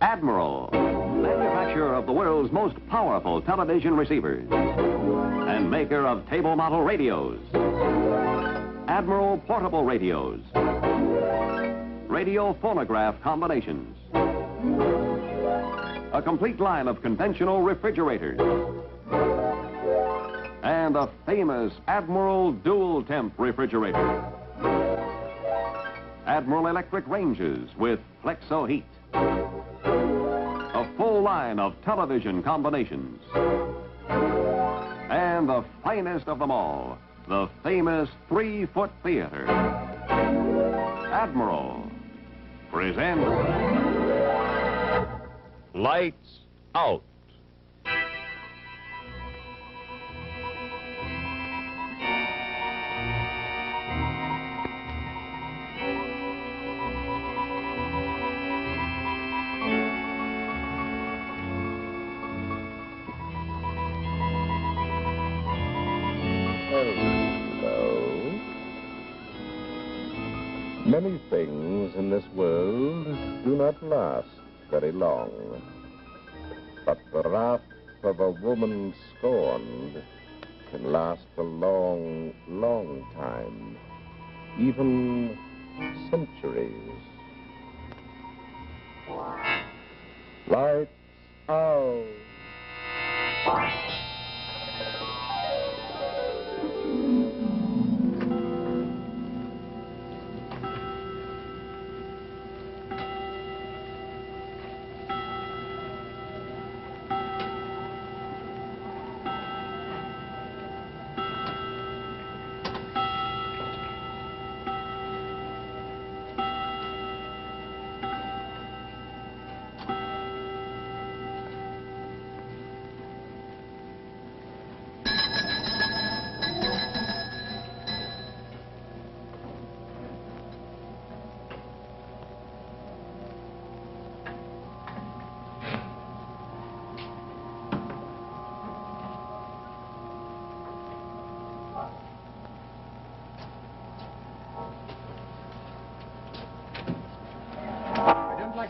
Admiral, manufacturer of the world's most powerful television receivers and maker of table model radios. Admiral portable radios, radio phonograph combinations, a complete line of conventional refrigerators, and a famous Admiral dual temp refrigerator. Admiral electric ranges with Flexo heat. A full line of television combinations. And the finest of them all, the famous 3-foot theater. Admiral presents Lights Out. Many things in this world do not last very long. But the wrath of a woman scorned can last a long, long time, even centuries. Lights out.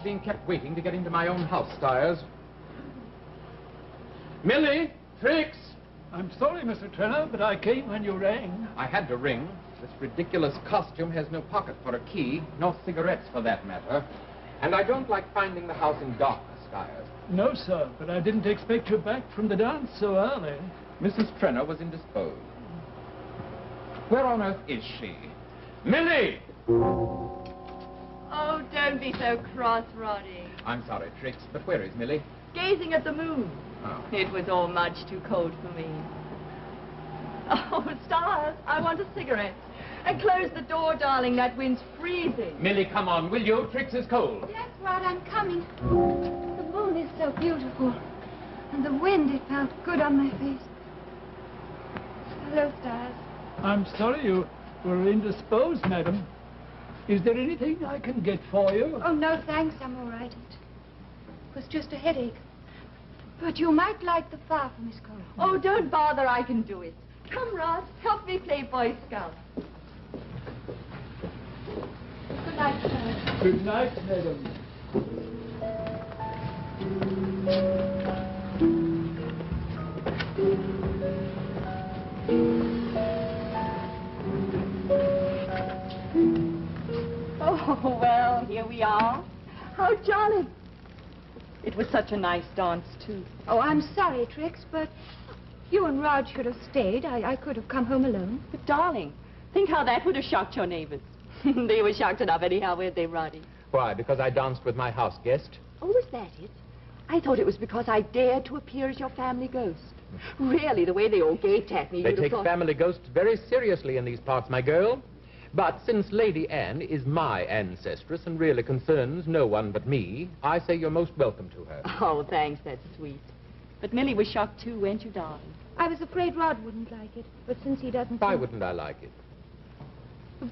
Being kept waiting to get into my own house, Stiers. Millie! Trix! I'm sorry, Mr. Trenner, but I came when you rang. I had to ring. This ridiculous costume has no pocket for a key, no cigarettes for that matter. And I don't like finding the house in darkness, Stiers. No, sir, but I didn't expect you back from the dance so early. Mrs. Trenner was indisposed. Where on earth is she? Millie! Oh, don't be so cross, Roddy. I'm sorry, Trix, but where is Millie? Gazing at the moon. Oh. It was all much too cold for me. Oh, Stars, I want a cigarette. And close the door, darling. That wind's freezing. Millie, come on, will you? Trix is cold. Yes, Rod, I'm coming. The moon is so beautiful. And the wind, it felt good on my face. Hello, Stars. I'm sorry you were indisposed, madam. Is there anything I can get for you? Oh, no, thanks. I'm all right. It was just a headache. But you might like the far from Miss Cole. Oh, don't bother. I can do it. Come, Rod. Help me play Boy Scout. Good night, sir. Good night, madam. Oh, well, here we are. How jolly. It was such a nice dance, too. Oh, I'm sorry, Trix, but you and Rod should have stayed. I could have come home alone. But, darling, think how that would have shocked your neighbors. They were shocked enough anyhow, weren't they, Roddy? Why, because I danced with my house guest? Oh, was that it? I thought it was because I dared to appear as your family ghost. Really, the way they all gaped at me, They you'd have take thought... family ghosts very seriously in these parts, my girl. But since Lady Anne is my ancestress and really concerns no one but me, I say you're most welcome to her. Oh, thanks, that's sweet. But Millie was shocked, too, weren't you, darling? I was afraid Rod wouldn't like it, but since he doesn't... Why wouldn't I like it?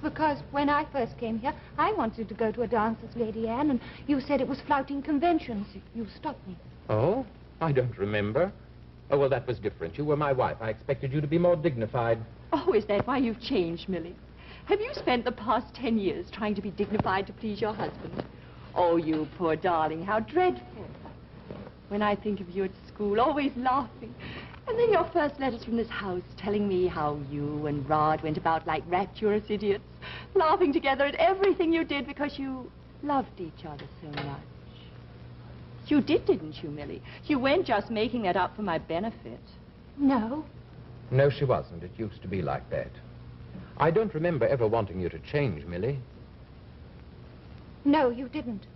Because when I first came here, I wanted to go to a dance as Lady Anne, and you said it was flouting conventions. You stopped me. Oh? I don't remember. Oh, well, that was different. You were my wife. I expected you to be more dignified. Oh, is that why you've changed, Millie? Have you spent the past 10 years trying to be dignified to please your husband? Oh, you poor darling, how dreadful. When I think of you at school, always laughing. And then your first letters from this house telling me how you and Rod went about like rapturous idiots, laughing together at everything you did because you loved each other so much. You did, didn't you, Millie? You weren't just making that up for my benefit. No. No, she wasn't. It used to be like that. I don't remember ever wanting you to change, Millie. No, you didn't.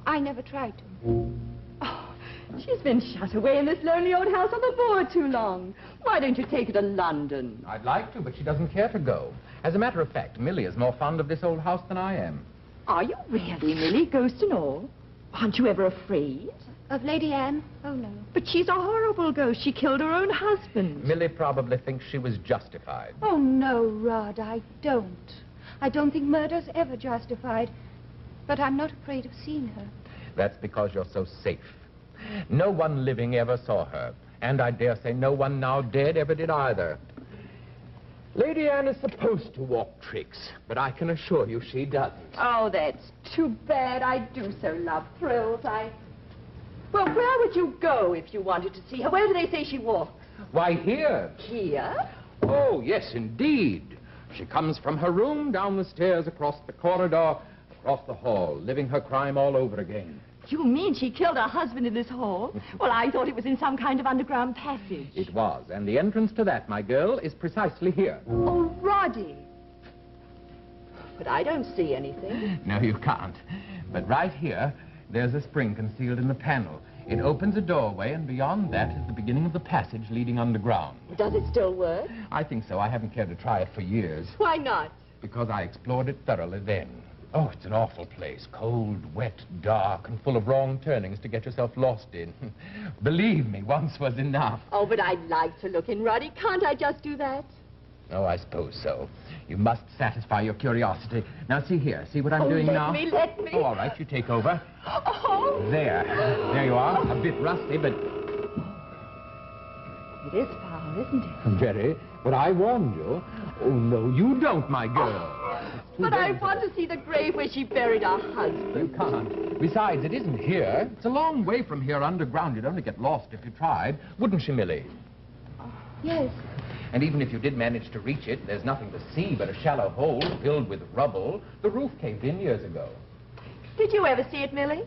I never tried to. Oh, she's been shut away in this lonely old house on the moor too long. Why don't you take her to London? I'd like to, but she doesn't care to go. As a matter of fact, Millie is more fond of this old house than I am. Are you really, Millie, ghost and all? Aren't you ever afraid? Of Lady Anne? Oh, no. But she's a horrible ghost. She killed her own husband. Millie probably thinks she was justified. Oh, no, Rod, I don't. I don't think murder's ever justified. But I'm not afraid of seeing her. That's because you're so safe. No one living ever saw her. And I dare say no one now dead ever did either. Lady Anne is supposed to walk tricks, but I can assure you she doesn't. Oh, that's too bad. I do so love thrills. Well, where would you go if you wanted to see her? Where do they say she walks? Why, here. Here? Oh, yes, indeed. She comes from her room, down the stairs, across the corridor, across the hall, living her crime all over again. You mean she killed her husband in this hall? Well, I thought it was in some kind of underground passage. It was, and the entrance to that, my girl, is precisely here. Oh, Roddy. But I don't see anything. No, you can't. But right here, there's a spring concealed in the panel. It opens a doorway, and beyond that is the beginning of the passage leading underground. Does it still work? I think so. I haven't cared to try it for years. Why not? Because I explored it thoroughly then. Oh, it's an awful place. Cold, wet, dark, and full of wrong turnings to get yourself lost in. Believe me, once was enough. Oh, but I'd like to look in, Roddy. Can't I just do that? Oh, I suppose so. You must satisfy your curiosity. Now, see here. See what I'm doing now? Let me. Oh, all right. You take over. Oh. There. There you are. A bit rusty, but... It is foul, isn't it? Very. But I warned you. Oh, no, you don't, my girl. But I want to see the grave where she buried her husband. You can't. Besides, it isn't here. It's a long way from here underground. You'd only get lost if you tried. Wouldn't she, Millie? Yes. And even if you did manage to reach it, there's nothing to see but a shallow hole filled with rubble. The roof caved in years ago. Did you ever see it, Millie?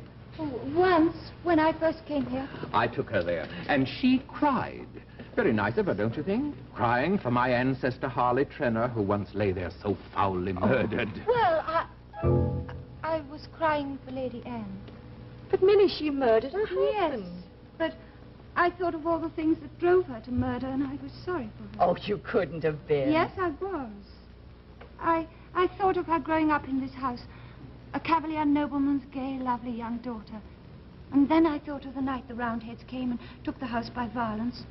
Once, when I first came here. I took her there, and she cried. Very nice of her, don't you think? Crying for my ancestor Harley Trenner, who once lay there so foully murdered. Well, I was crying for Lady Anne. But, Millie, she murdered her Yes, husband. but I thought of all the things that drove her to murder, and I was sorry for her. Oh, you couldn't have been. Yes, I was. I thought of her growing up in this house, a Cavalier nobleman's gay, lovely young daughter. And then I thought of the night the Roundheads came and took the house by violence.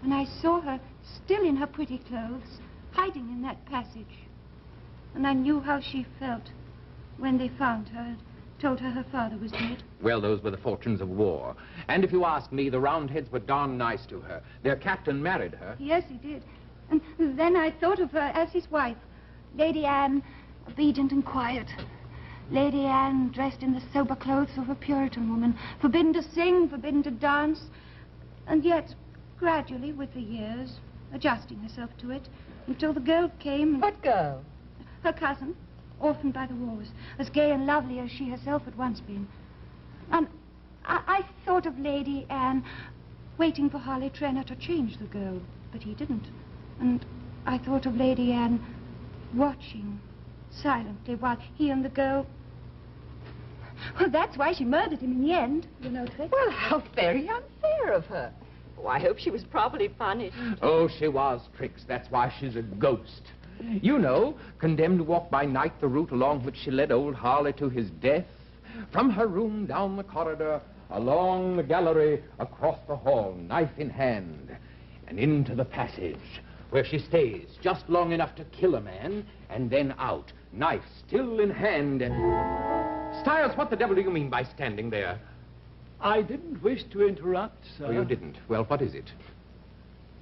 And I saw her, still in her pretty clothes, hiding in that passage. And I knew how she felt when they found her and told her her father was dead. Well, those were the fortunes of war. And if you ask me, the Roundheads were darn nice to her. Their captain married her. Yes, he did. And then I thought of her as his wife, Lady Anne, obedient and quiet. Lady Anne, dressed in the sober clothes of a Puritan woman, forbidden to sing, forbidden to dance, and yet, gradually, with the years, adjusting herself to it, until the girl came... What girl? Her cousin, orphaned by the wars, as gay and lovely as she herself had once been. And I thought of Lady Anne waiting for Harley Trenner to change the girl, but he didn't. And I thought of Lady Anne watching silently while he and the girl... Well, that's why she murdered him in the end, you know, Trix. Well, how very unfair of her. Oh, I hope she was properly punished. Oh, she was, Trix. That's why she's a ghost. You know, condemned to walk by night the route along which she led old Harley to his death. From her room, down the corridor, along the gallery, across the hall, knife in hand, and into the passage, where she stays just long enough to kill a man, and then out, knife still in hand. Stiles, what the devil do you mean by standing there? I didn't wish to interrupt, sir. Oh, you didn't. Well, what is it?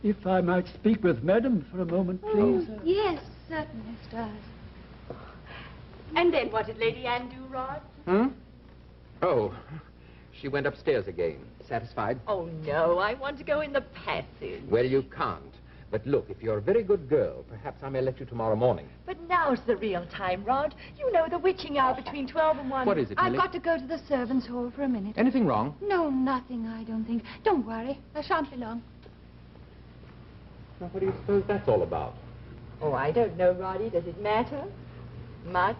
If I might speak with Madam for a moment, please. Yes, certainly, Stiles. And then what did Lady Anne do, Rod? Oh, she went upstairs again. Satisfied? Oh, no, I want to go in the passage. Well, you can't. But look, if you're a very good girl, perhaps I may let you tomorrow morning. But now's the real time, Rod. You know, the witching hour between 12 and 1. What is it, I've Millie? got to go to the servants' hall for a minute. Anything wrong? No, nothing, I don't think. Don't worry. I shan't be long. Now, what do you suppose that's all about? Oh, I don't know, Roddy. Does it matter? Much?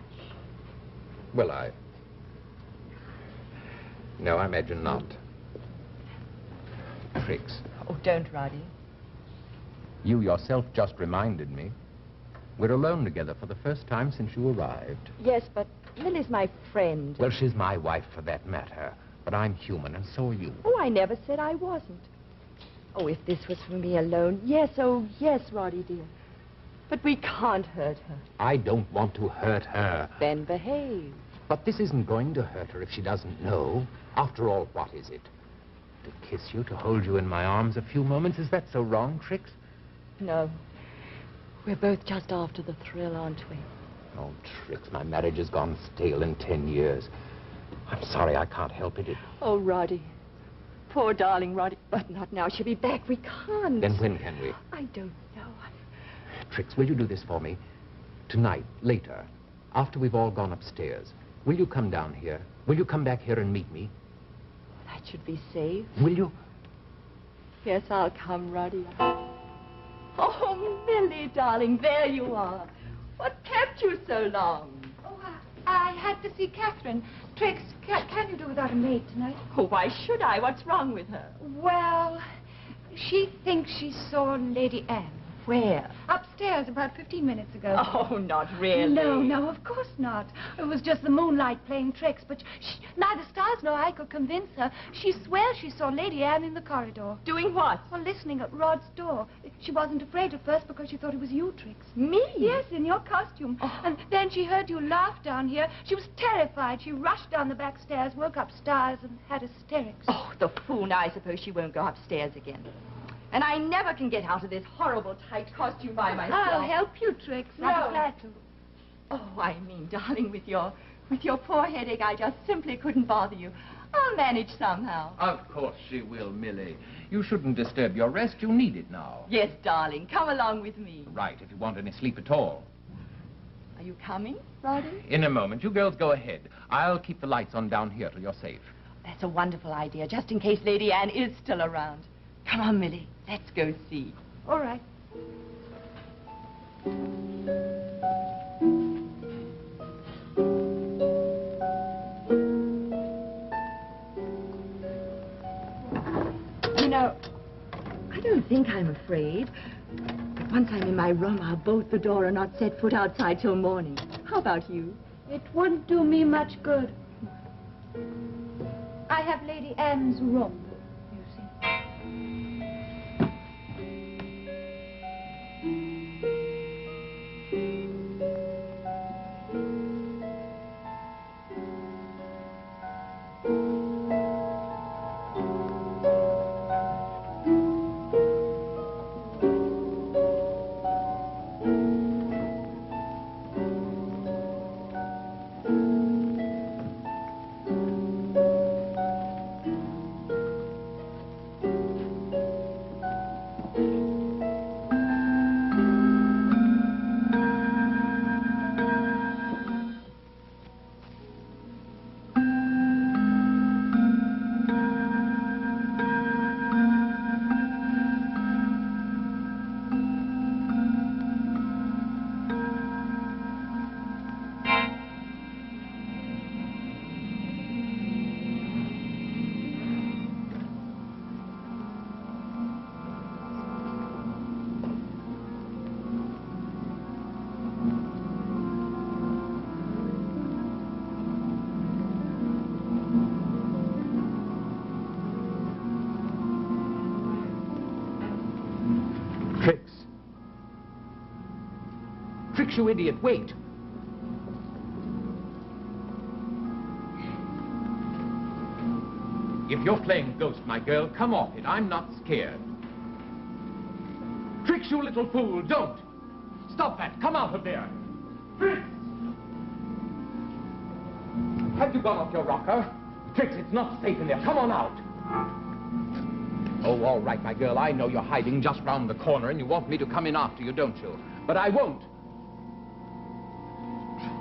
Well, No, I imagine not. Trix, Oh, don't, Roddy. you yourself just reminded me. We're alone together for the first time since you arrived. Yes, but Lily's my friend. Well, she's my wife for that matter. But I'm human, and so are you. Oh, I never said I wasn't. Oh, if this was for me alone, yes, oh, yes, Roddy, dear. But we can't hurt her. I don't want to hurt her. Then behave. But this isn't going to hurt her if she doesn't know. After all, what is it? To kiss you, to hold you in my arms a few moments, is that so wrong, Trix? No. We're both just after the thrill, aren't we? Oh, Trix, my marriage has gone stale in 10 years. I'm sorry, I can't help it. Oh, Roddy. Poor darling Roddy. But not now. She'll be back. We can't. Then when can we? I don't know. Trix, will you do this for me? Tonight, later, after we've all gone upstairs, will you come down here? Will you come back here and meet me? That should be safe. Will you? Yes, I'll come, Roddy. Oh, Millie, darling, there you are. What kept you so long? Oh, I had to see Catherine. Trix, can you do without a maid tonight? Oh, why should I? What's wrong with her? Well, she thinks she saw Lady Anne. Where? Upstairs about 15 minutes ago. Oh, not really. No, of course not. It was just the moonlight playing tricks, but neither Stars nor I could convince her. She swears she saw Lady Anne in the corridor. Doing what? Well, listening at Rod's door. She wasn't afraid at first because she thought it was you, Trix. Me? Yes, in your costume. Oh. And then she heard you laugh down here. She was terrified. She rushed down the back stairs, woke up Stars, and had hysterics. Oh, the fool. Now, I suppose she won't go upstairs again. And I never can get out of this horrible tight costume by myself. I'll help you, Trix. I'll be glad to. Oh, I mean, darling, with your poor headache, I just simply couldn't bother you. I'll manage somehow. Of course she will, Millie. You shouldn't disturb your rest. You need it now. Yes, darling. Come along with me. Right, if you want any sleep at all. Are you coming, Roddy? In a moment. You girls go ahead. I'll keep the lights on down here till you're safe. That's a wonderful idea, just in case Lady Anne is still around. Come on, Millie. Let's go see. All right. You know, I don't think I'm afraid. But once I'm in my room, I'll bolt the door and not set foot outside till morning. How about you? It wouldn't do me much good. I have Lady Anne's room, you see. Trix. Trix, you idiot, wait. If you're playing ghost, my girl, come off it. I'm not scared. Trix, you little fool, don't. Stop that. Come out of there. Trix! Have you gone off your rocker? Trix, it's not safe in there. Come on out. Oh, all right, my girl. I know you're hiding just round the corner and you want me to come in after you, don't you? But I won't.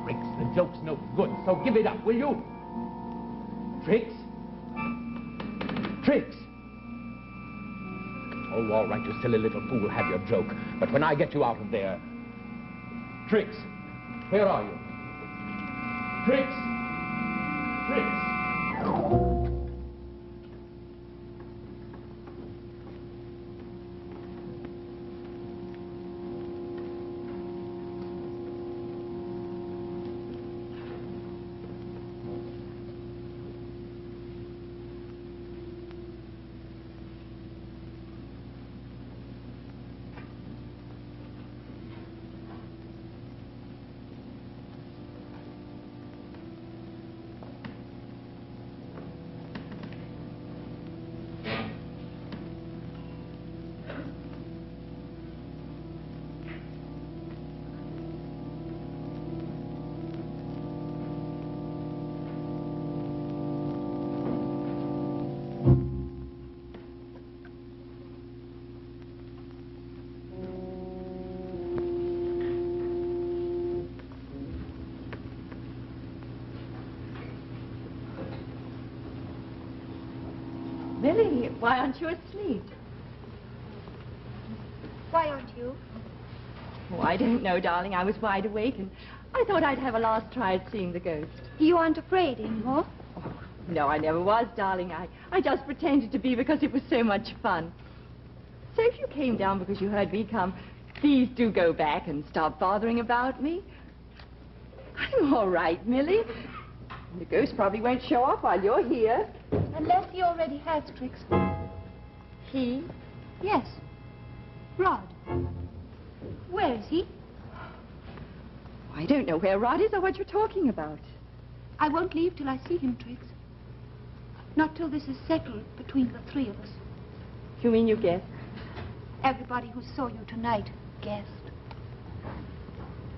Trix, the joke's no good, so give it up, will you? Trix? Trix! Oh, all right, you silly little fool, have your joke. But when I get you out of there... Trix, where are you? Trix! Trix! Millie, why aren't you asleep? Why aren't you? Oh, I don't know, darling. I was wide awake and I thought I'd have a last try at seeing the ghost. You aren't afraid anymore? Oh, no, I never was, darling. I just pretended to be because it was so much fun. So if you came down because you heard me come, please do go back and stop bothering about me. I'm all right, Millie. The ghost probably won't show up while you're here. Unless he already has, Trix. He? Yes. Rod. Where is he? I don't know where Rod is or what you're talking about. I won't leave till I see him, Trix. Not till this is settled between the three of us. You mean you guessed? Everybody who saw you tonight guessed.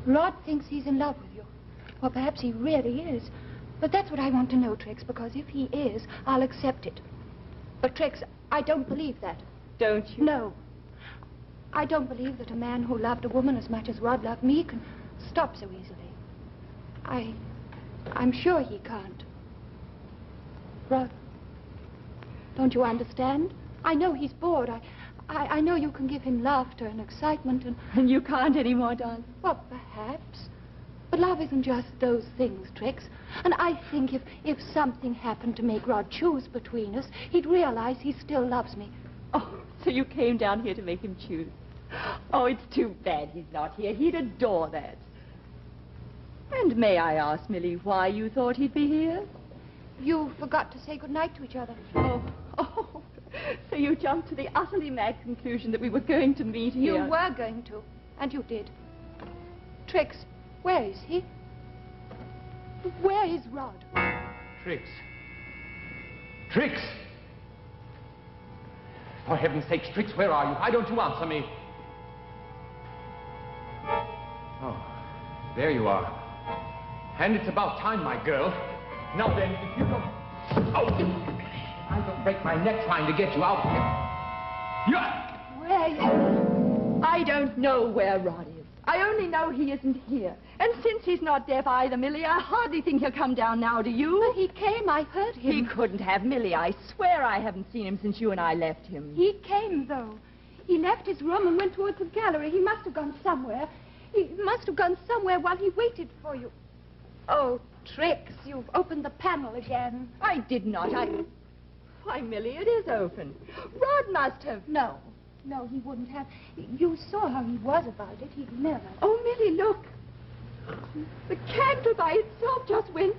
Rod thinks he's in love with you. Or perhaps he really is. But that's what I want to know, Trix, because if he is, I'll accept it. But, Trix, I don't believe that. Don't you? No. I don't believe that a man who loved a woman as much as Rod loved me can stop so easily. I'm sure he can't. Rod, don't you understand? I know he's bored. I know you can give him laughter and excitement and... And you can't anymore, darling. Well, perhaps. But love isn't just those things, Trix. And I think if something happened to make Rod choose between us, he'd realize he still loves me. Oh, so you came down here to make him choose. Oh, it's too bad he's not here. He'd adore that. And may I ask, Millie, why you thought he'd be here? You forgot to say goodnight to each other. Oh, so you jumped to the utterly mad conclusion that we were going to meet here. You were going to, and you did. Trix, where is he? Where is Rod? Trix. Trix! For heaven's sake, Trix, where are you? Why don't you answer me? Oh, there you are. And it's about time, my girl. Now then, if you don't... Oh! I will break my neck trying to get you out of here. Where is he? I don't know where Rod is. I only know he isn't here. And since he's not deaf either, Millie, I hardly think he'll come down now, do you? But he came. I heard him. He couldn't have, Millie. I swear I haven't seen him since you and I left him. He came, though. He left his room and went towards the gallery. He must have gone somewhere. He must have gone somewhere while he waited for you. Oh, Trix, you've opened the panel again. I did not. Why, Millie, it is open. Rod must have... No, he wouldn't have. You saw how he was about it. He'd never. Oh, Millie, look. The candle by itself just went.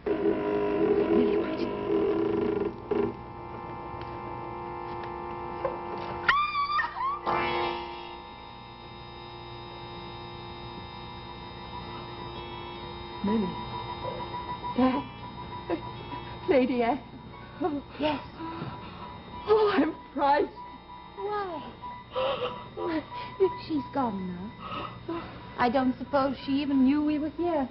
Millie, wait. Millie. That... Lady Anne. Oh. Yes. Oh, I'm frightened. Why? She's gone now. I don't suppose she even knew we were here.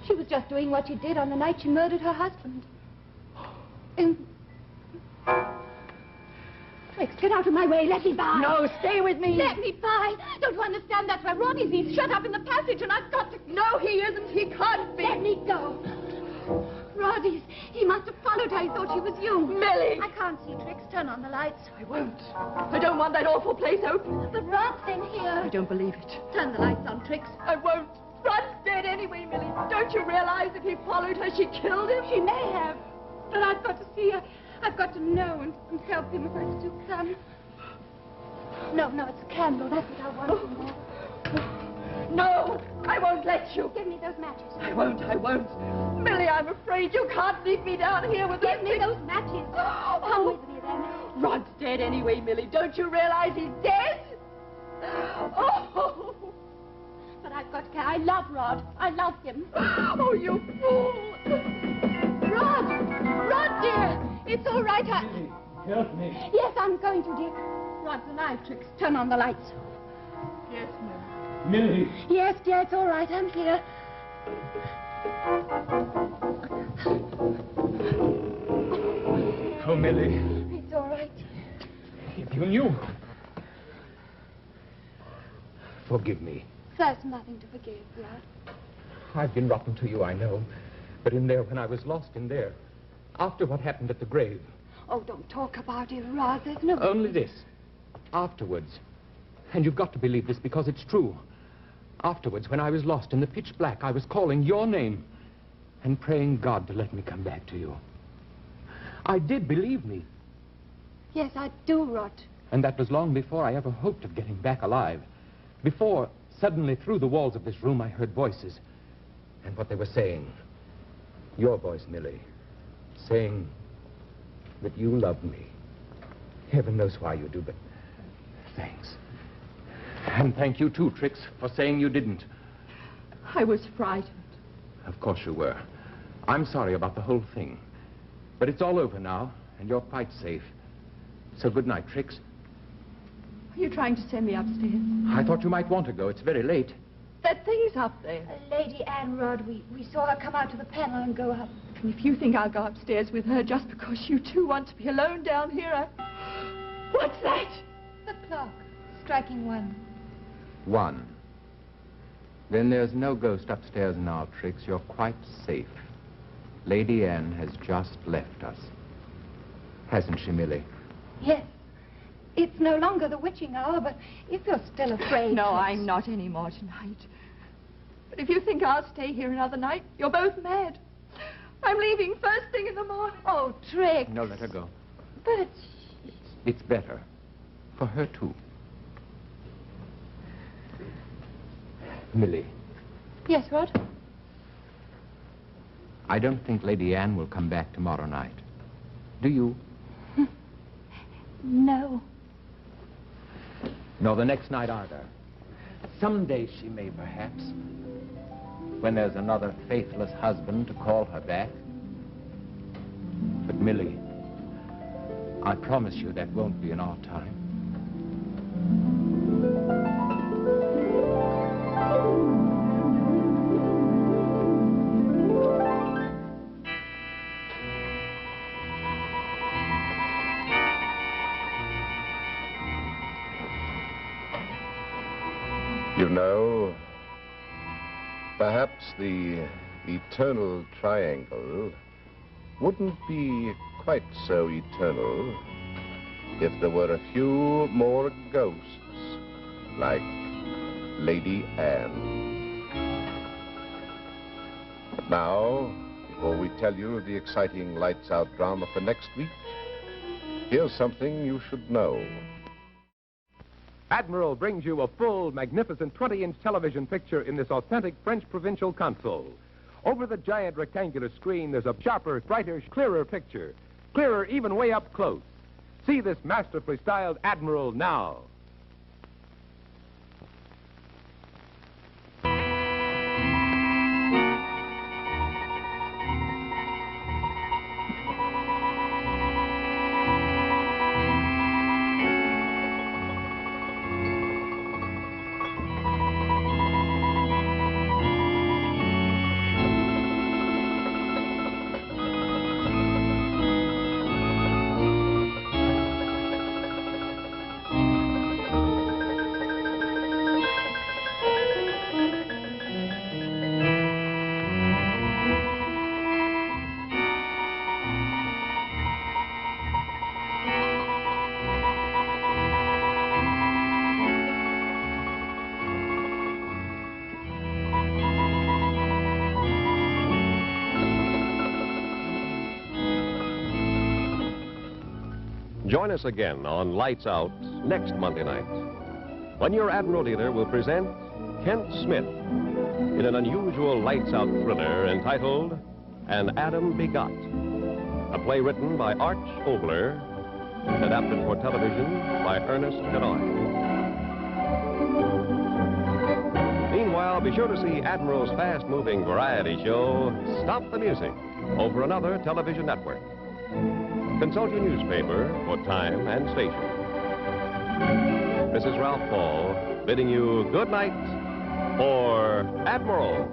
She was just doing what she did on the night she murdered her husband. Trix, get out of my way. Let me by. No, stay with me. Let me by. Don't you understand? That's where Rod is. He's shut up in the passage, and I've got to... No, he isn't. He can't be. Let me go. Rod, he must have followed her. He thought she was you. Millie! I can't see, Trix. Turn on the lights. I won't. I don't want that awful place open. But Rod's in here. I don't believe it. Turn the lights on, Trix. I won't. Rod's dead anyway, Millie. Don't you realize if he followed her, she killed him? She may have. But I've got to see her. I've got to know and help him if I still can. No, it's a candle. That's what I want. No, I won't let you. Give me those matches. I won't. Millie, I'm afraid you can't leave me down here with Give me those matches. Come with me then. Rod's dead anyway, Millie. Don't you realize he's dead? Oh! But I've got to care. I love Rod. I love him. Oh, you fool! Rod, dear. It's all right. Help me. Yes, I'm going to, dear. Rod's alive, Trix. Turn on the lights. Yes, Millie. Millie. Yes, dear, it's all right. I'm here. Oh, Millie, It's all right. if you knew. Forgive me. There's nothing to forgive, Rod. I've been rotten to you, I know. But in there, when I was lost in there, after what happened at the grave, Oh, don't talk about it, Rod. There's no... only this. Afterwards, and you've got to believe this because it's true. Afterwards, when I was lost in the pitch black, I was calling your name and praying God to let me come back to you. I did, believe me. Yes, I do, Rod. And that was long before I ever hoped of getting back alive. Before, suddenly through the walls of this room, I heard voices. And what they were saying, your voice, Millie, saying that you love me. Heaven knows why you do, but thanks. And thank you, too, Trix, for saying you didn't. I was frightened. Of course you were. I'm sorry about the whole thing. But it's all over now, and you're quite safe. So good night, Trix. Are you trying to send me upstairs? I thought you might want to go. It's very late. That thing's up there. Lady Anne, Rod, we saw her come out to the panel and go up. And if you think I'll go upstairs with her just because you two want to be alone down here, What's that? The clock, striking 1. 1. Then there's no ghost upstairs now, Trix. You're quite safe. Lady Anne has just left us. Hasn't she, Millie? Yes. It's no longer the witching hour, but if you're still afraid... No, Trix- I'm not anymore tonight. But if you think I'll stay here another night, you're both mad. I'm leaving first thing in the morning. Oh, Trix. No, let her go. But... It's better. For her, too. Millie, Yes, Rod? I don't think Lady Anne will come back tomorrow night. Do you? No. Nor the next night either. Someday she may, perhaps. When there's another faithless husband to call her back. But Millie, I promise you that won't be in our time. You know, perhaps the eternal triangle wouldn't be quite so eternal if there were a few more ghosts like Lady Anne. But now, before we tell you the exciting Lights Out drama for next week, here's something you should know. Admiral brings you a full, magnificent 20-inch television picture in this authentic French provincial console. Over the giant rectangular screen, there's a sharper, brighter, clearer picture. Clearer even way up close. See this masterfully styled Admiral now. Join us again on Lights Out next Monday night, when your Admiral dealer will present Kent Smith in an unusual Lights Out thriller entitled An Adam Begot, a play written by Arch Obler and adapted for television by Ernest Hinoy. Meanwhile, be sure to see Admiral's fast-moving variety show, Stop the Music, over another television network. Consult your newspaper for time and station. This is Ralph Paul bidding you good night for Admiral.